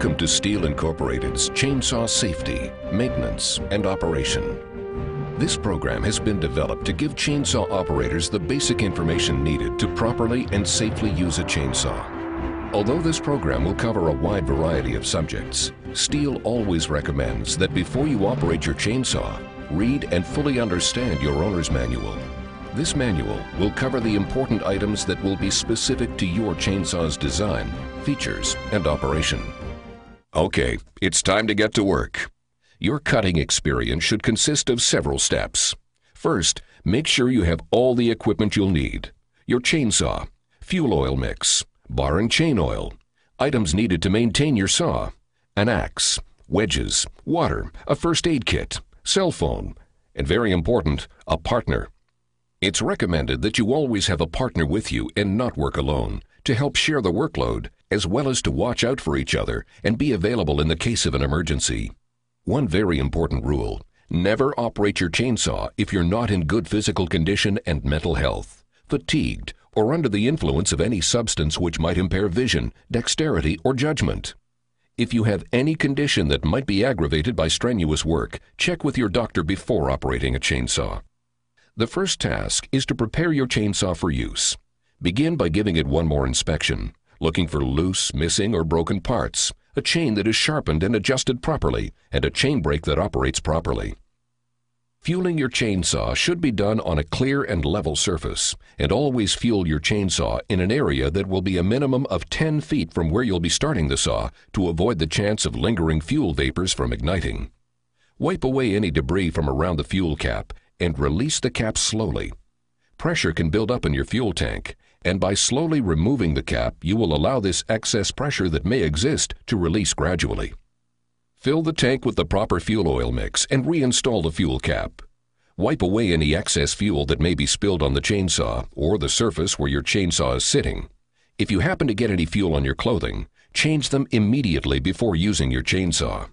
Welcome to STIHL Incorporated's Chainsaw Safety, Maintenance, and Operation. This program has been developed to give chainsaw operators the basic information needed to properly and safely use a chainsaw. Although this program will cover a wide variety of subjects, STIHL always recommends that before you operate your chainsaw, read and fully understand your owner's manual. This manual will cover the important items that will be specific to your chainsaw's design, features, and operation. Okay, it's time to get to work. Your cutting experience should consist of several steps. First, make sure you have all the equipment you'll need: your chainsaw, fuel oil mix, bar and chain oil, items needed to maintain your saw, an axe, wedges, water, a first aid kit, cell phone, and very important, a partner. It's recommended that you always have a partner with you and not work alone, to help share the workload, as well as to watch out for each other and be available in the case of an emergency. One very important rule: never operate your chainsaw if you're not in good physical condition and mental health, fatigued, or under the influence of any substance which might impair vision, dexterity, or judgment. If you have any condition that might be aggravated by strenuous work, check with your doctor before operating a chainsaw. The first task is to prepare your chainsaw for use. Begin by giving it one more inspection, looking for loose, missing, or broken parts, a chain that is sharpened and adjusted properly, and a chain brake that operates properly. Fueling your chainsaw should be done on a clear and level surface, and always fuel your chainsaw in an area that will be a minimum of 10 feet from where you'll be starting the saw to avoid the chance of lingering fuel vapors from igniting. Wipe away any debris from around the fuel cap and release the cap slowly. Pressure can build up in your fuel tank, and by slowly removing the cap, you will allow this excess pressure that may exist to release gradually. Fill the tank with the proper fuel oil mix and reinstall the fuel cap. Wipe away any excess fuel that may be spilled on the chainsaw or the surface where your chainsaw is sitting. If you happen to get any fuel on your clothing, change them immediately before using your chainsaw.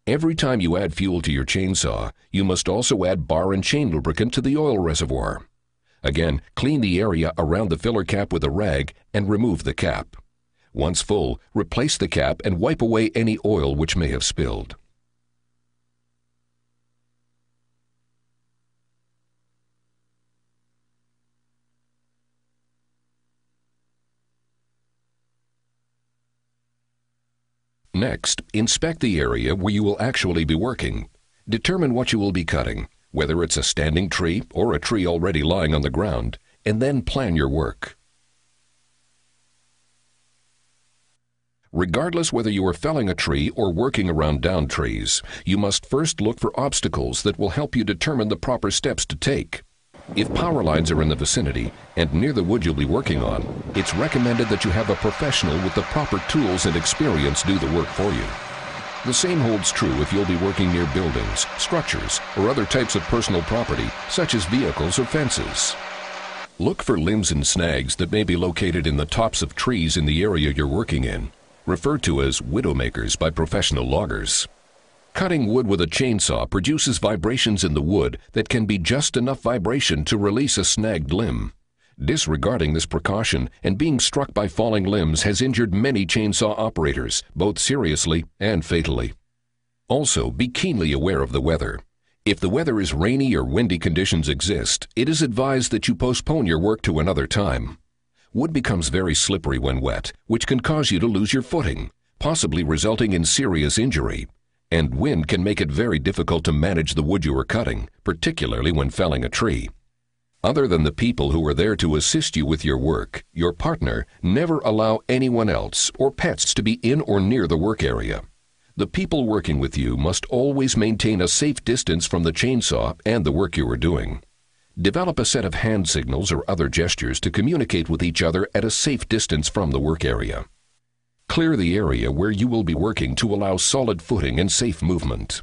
Every time you add fuel to your chainsaw, you must also add bar and chain lubricant to the oil reservoir. Again, clean the area around the filler cap with a rag and remove the cap. Once full, replace the cap and wipe away any oil which may have spilled. Next, inspect the area where you will actually be working. Determine what you will be cutting, whether it's a standing tree or a tree already lying on the ground, and then plan your work. Regardless whether you are felling a tree or working around downed trees, you must first look for obstacles that will help you determine the proper steps to take. If power lines are in the vicinity and near the wood you'll be working on, it's recommended that you have a professional with the proper tools and experience do the work for you. The same holds true if you'll be working near buildings, structures, or other types of personal property, such as vehicles or fences. Look for limbs and snags that may be located in the tops of trees in the area you're working in, referred to as widowmakers by professional loggers. Cutting wood with a chainsaw produces vibrations in the wood that can be just enough vibration to release a snagged limb. Disregarding this precaution and being struck by falling limbs has injured many chainsaw operators, both seriously and fatally. Also, be keenly aware of the weather. If the weather is rainy or windy conditions exist, it is advised that you postpone your work to another time. Wood becomes very slippery when wet, which can cause you to lose your footing, possibly resulting in serious injury. And wind can make it very difficult to manage the wood you are cutting, particularly when felling a tree. Other than the people who are there to assist you with your work, your partner, never allow anyone else or pets to be in or near the work area. The people working with you must always maintain a safe distance from the chainsaw and the work you are doing. Develop a set of hand signals or other gestures to communicate with each other at a safe distance from the work area. Clear the area where you will be working to allow solid footing and safe movement.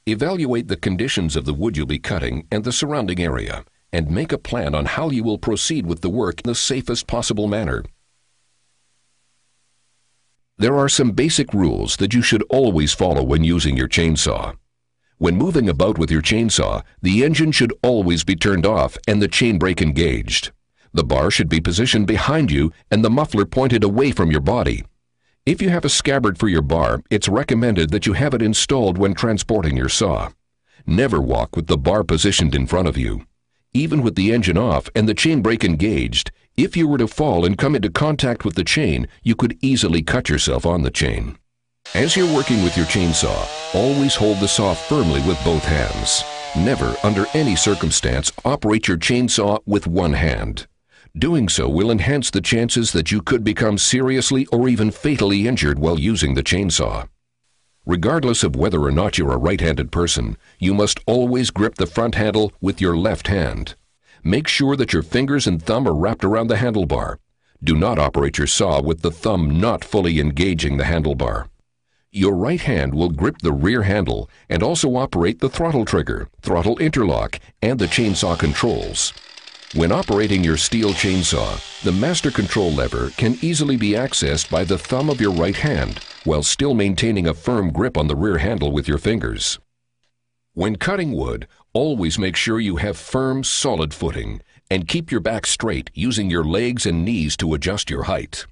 Evaluate the conditions of the wood you'll be cutting and the surrounding area, and make a plan on how you will proceed with the work in the safest possible manner. There are some basic rules that you should always follow when using your chainsaw. When moving about with your chainsaw, the engine should always be turned off and the chain brake engaged. The bar should be positioned behind you and the muffler pointed away from your body. If you have a scabbard for your bar, it's recommended that you have it installed when transporting your saw. Never walk with the bar positioned in front of you. Even with the engine off and the chain brake engaged, if you were to fall and come into contact with the chain, you could easily cut yourself on the chain. As you're working with your chainsaw, always hold the saw firmly with both hands. Never, under any circumstance, operate your chainsaw with one hand. Doing so will enhance the chances that you could become seriously or even fatally injured while using the chainsaw. Regardless of whether or not you're a right-handed person, you must always grip the front handle with your left hand. Make sure that your fingers and thumb are wrapped around the handlebar. Do not operate your saw with the thumb not fully engaging the handlebar. Your right hand will grip the rear handle and also operate the throttle trigger, throttle interlock, and the chainsaw controls. When operating your STIHL chainsaw, the master control lever can easily be accessed by the thumb of your right hand while still maintaining a firm grip on the rear handle with your fingers. When cutting wood, always make sure you have firm, solid footing and keep your back straight using your legs and knees to adjust your height.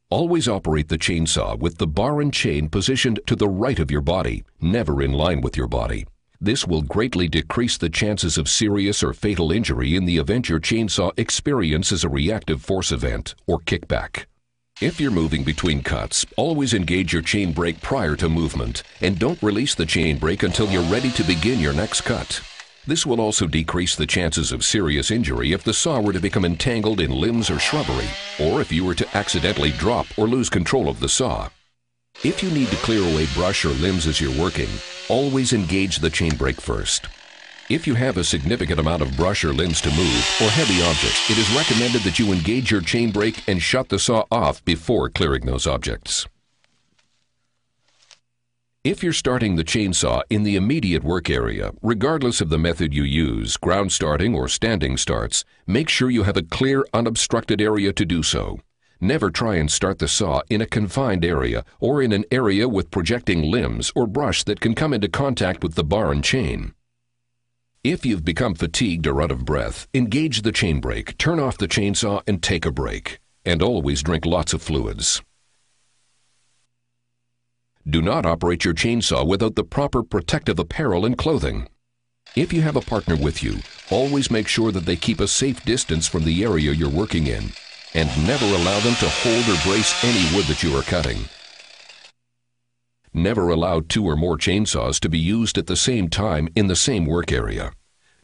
Always operate the chainsaw with the bar and chain positioned to the right of your body, never in line with your body. This will greatly decrease the chances of serious or fatal injury in the event your chainsaw experiences a reactive force event or kickback. If you're moving between cuts, always engage your chain brake prior to movement and don't release the chain brake until you're ready to begin your next cut. This will also decrease the chances of serious injury if the saw were to become entangled in limbs or shrubbery, or if you were to accidentally drop or lose control of the saw. If you need to clear away brush or limbs as you're working, always engage the chain brake first. If you have a significant amount of brush or limbs to move, or heavy objects, it is recommended that you engage your chain brake and shut the saw off before clearing those objects. If you're starting the chainsaw in the immediate work area, regardless of the method you use, ground starting or standing starts, make sure you have a clear, unobstructed area to do so. Never try and start the saw in a confined area or in an area with projecting limbs or brush that can come into contact with the bar and chain. If you've become fatigued or out of breath, engage the chain brake, turn off the chainsaw, and take a break. And always drink lots of fluids. Do not operate your chainsaw without the proper protective apparel and clothing. If you have a partner with you, always make sure that they keep a safe distance from the area you're working in, and never allow them to hold or brace any wood that you are cutting. Never allow 2 or more chainsaws to be used at the same time in the same work area.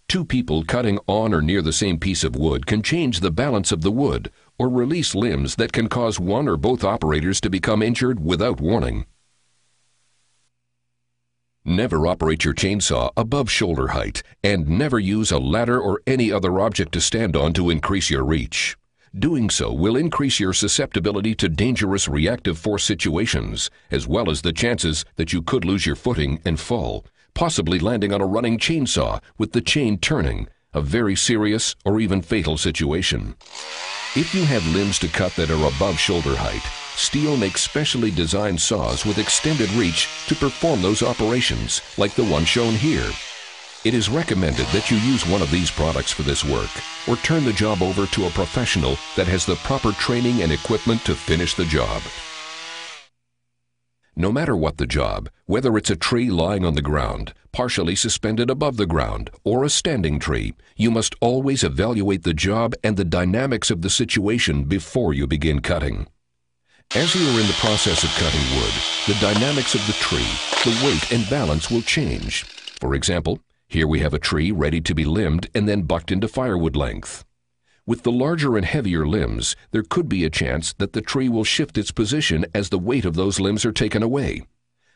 2 people cutting on or near the same piece of wood can change the balance of the wood or release limbs that can cause one or both operators to become injured without warning. Never operate your chainsaw above shoulder height, and never use a ladder or any other object to stand on to increase your reach. Doing so will increase your susceptibility to dangerous reactive force situations, as well as the chances that you could lose your footing and fall, possibly landing on a running chainsaw with the chain turning, a very serious or even fatal situation. If you have limbs to cut that are above shoulder height, STIHL makes specially designed saws with extended reach to perform those operations, like the one shown here. It is recommended that you use one of these products for this work, or turn the job over to a professional that has the proper training and equipment to finish the job. No matter what the job, whether it's a tree lying on the ground, partially suspended above the ground, or a standing tree, you must always evaluate the job and the dynamics of the situation before you begin cutting. As you are in the process of cutting wood, the dynamics of the tree, the weight and balance will change. For example, here we have a tree ready to be limbed and then bucked into firewood length. With the larger and heavier limbs, there could be a chance that the tree will shift its position as the weight of those limbs are taken away.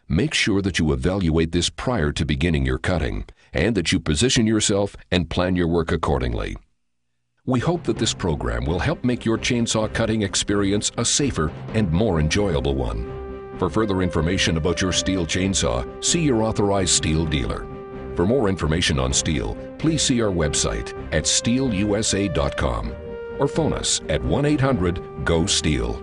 Make sure that you evaluate this prior to beginning your cutting, and that you position yourself and plan your work accordingly. We hope that this program will help make your chainsaw cutting experience a safer and more enjoyable one. For further information about your STIHL chainsaw, see your authorized STIHL dealer. For more information on STIHL, please see our website at stihlusa.com or phone us at 1-800-GO-STIHL.